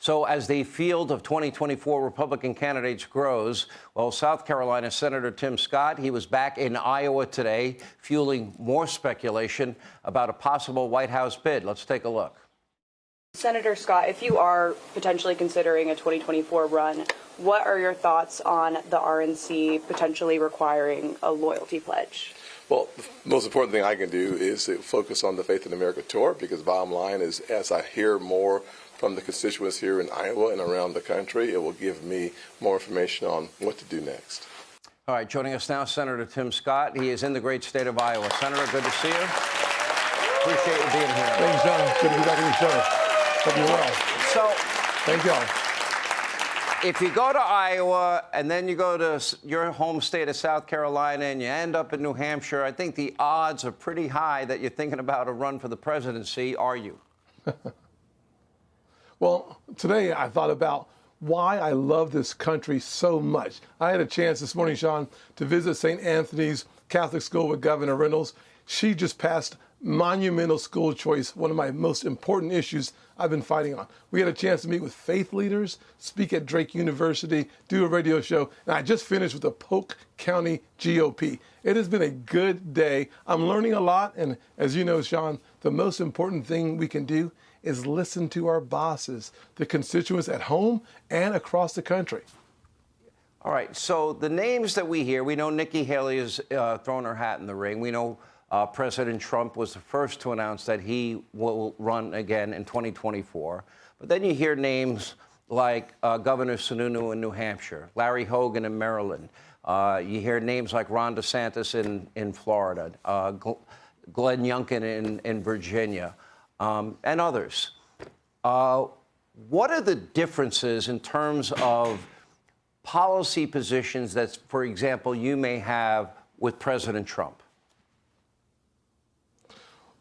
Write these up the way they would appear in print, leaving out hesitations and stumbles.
So as the field of 2024 Republican candidates grows, well, South Carolina Senator Tim Scott, he was back in Iowa today, fueling more speculation about a possible White House bid. Let's take a look. Senator Scott, if you are potentially considering a 2024 run, what are your thoughts on the R-S.C. potentially requiring a loyalty pledge? Well, the most important thing I can do is to focus on the Faith in America tour, because bottom line is, as I hear more from the constituents here in Iowa and around the country, it will give me more information on what to do next. All right, joining us now, Senator Tim Scott. He is in the great state of Iowa. Senator, good to see you. Appreciate you being here. Thanks, John. Good to be back on the show. Hope you're well. So, thank y'all. If you go to Iowa and then you go to your home state of South Carolina and you end up in New Hampshire, I think the odds are pretty high that you're thinking about a run for the presidency. Are you? Well, today I thought about why I love this country so much. I had a chance this morning, Sean, to visit St. Anthony's Catholic School with Governor Reynolds. She just passed monumental school choice, one of my most important issues I've been fighting on. We had a chance to meet with faith leaders, speak at Drake University, do a radio show, and I just finished with the Polk County GOP. It has been a good day. I'm learning a lot, and as you know, Sean, the most important thing we can do is listen to our bosses, the constituents at home and across the country. All right, so the names that we hear, we know Nikki Haley has thrown her hat in the ring. We know President Trump was the first to announce that he will run again in 2024. But then you hear names like Governor Sununu in New Hampshire, Larry Hogan in Maryland. You hear names like Ron DeSantis in Florida, Glenn Youngkin in Virginia, and others. What are the differences in terms of policy positions that, for example, you may have with President Trump?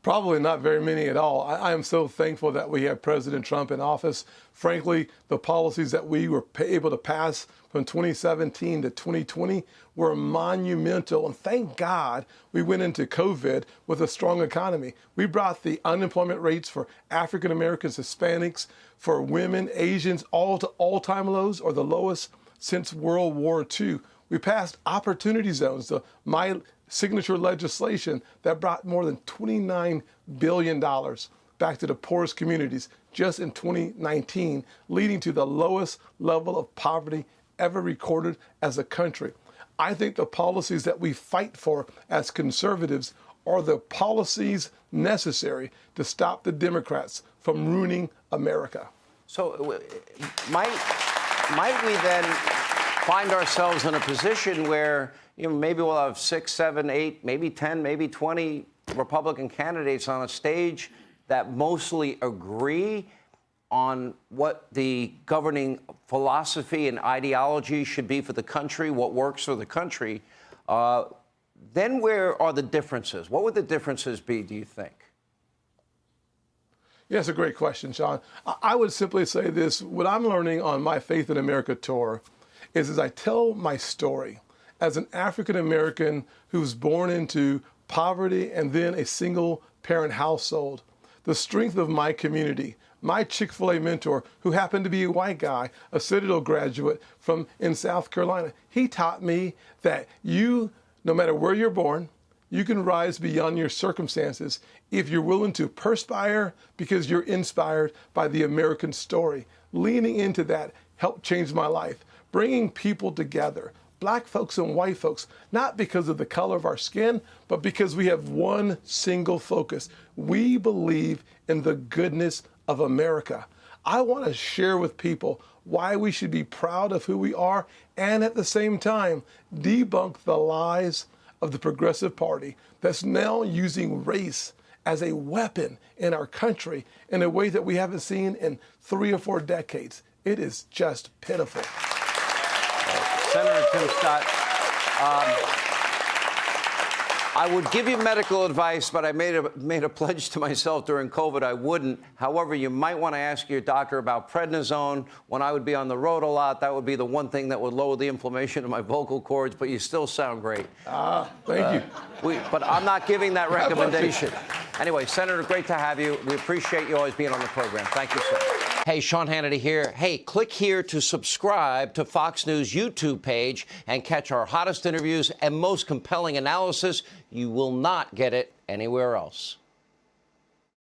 Probably not very many at all. I am so thankful that we have President Trump in office. Frankly, the policies that we were able to pass from 2017 to 2020 were monumental. And thank God we went into COVID with a strong economy. We brought the unemployment rates for African Americans, Hispanics, for women, Asians, all to all-time lows, or the lowest since World War II. We passed opportunity zones, my signature legislation that brought more than $29 billion back to the poorest communities just in 2019, leading to the lowest level of poverty ever recorded as a country. I think the policies that we fight for as conservatives are the policies necessary to stop the Democrats from ruining America. So might we then find ourselves in a position where maybe we'll have 6, 7, 8, maybe 10, maybe 20 Republican candidates on a stage that mostly agree on what the governing philosophy and ideology should be for the country, what works for the country. Then where are the differences? What would the differences be, do you think? Yeah, that's a great question, Sean. I would simply say this. What I'm learning on my Faith in America tour is as I tell my story, as an African American who was born into poverty and then a single parent household, the strength of my community, my Chick-fil-A mentor, who happened to be a white guy, a Citadel graduate from in South Carolina, he taught me that you, no matter where you're born, you can rise beyond your circumstances if you're willing to perspire because you're inspired by the American story. Leaning into that helped change my life, bringing people together, black folks and white folks, not because of the color of our skin, but because we have one single focus. We believe in the goodness of America. I want to share with people why we should be proud of who we are and at the same time debunk the lies of the Progressive Party that's now using race as a weapon in our country in a way that we haven't seen in 3 or 4 decades. It is just pitiful. Senator Tim Scott, I would give you medical advice, but I made a pledge to myself during COVID I wouldn't. However, you might want to ask your doctor about prednisone. When I would be on the road a lot, that would be the one thing that would lower the inflammation of my vocal cords, but you still sound great. Thank you. But I'm not giving that recommendation. Anyway, Senator, great to have you. We appreciate you always being on the program. Thank you, sir. Hey, Sean Hannity here. Hey, click here to subscribe to Fox News YouTube page and catch our hottest interviews and most compelling analysis. You will not get it anywhere else.